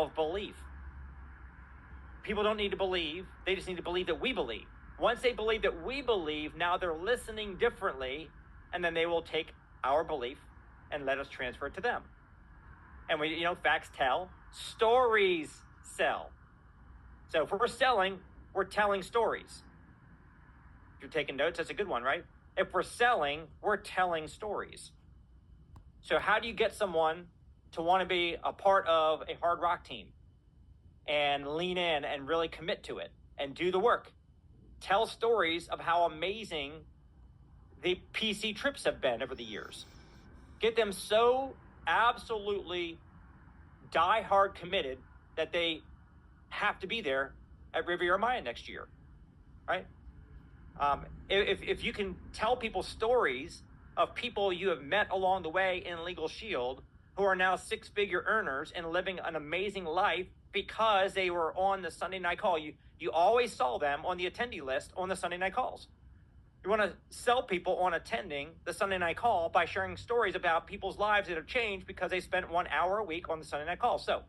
of belief. People don't need to believe. They just need to believe that we believe. Once they believe that we believe, now they're listening differently, and then they will take our belief and let us transfer it to them. And we, facts tell, stories sell. So if we're selling, we're telling stories. If you're taking notes, that's a good one, right? If we're selling, we're telling stories. So how do you get someone to want to be a part of a hard rock team and lean in and really commit to it and do the work? Tell stories of how amazing the PC trips have been over the years. Get them so absolutely die-hard committed that they have to be there at Riviera Maya next year, right? If you can tell people stories of people you have met along the way in Legal Shield who are now six-figure earners and living an amazing life because they were on the Sunday night call. You always saw them on the attendee list on the Sunday night calls. You want to sell people on attending the Sunday night call by sharing stories about people's lives that have changed because they spent 1 hour a week on the Sunday night call. So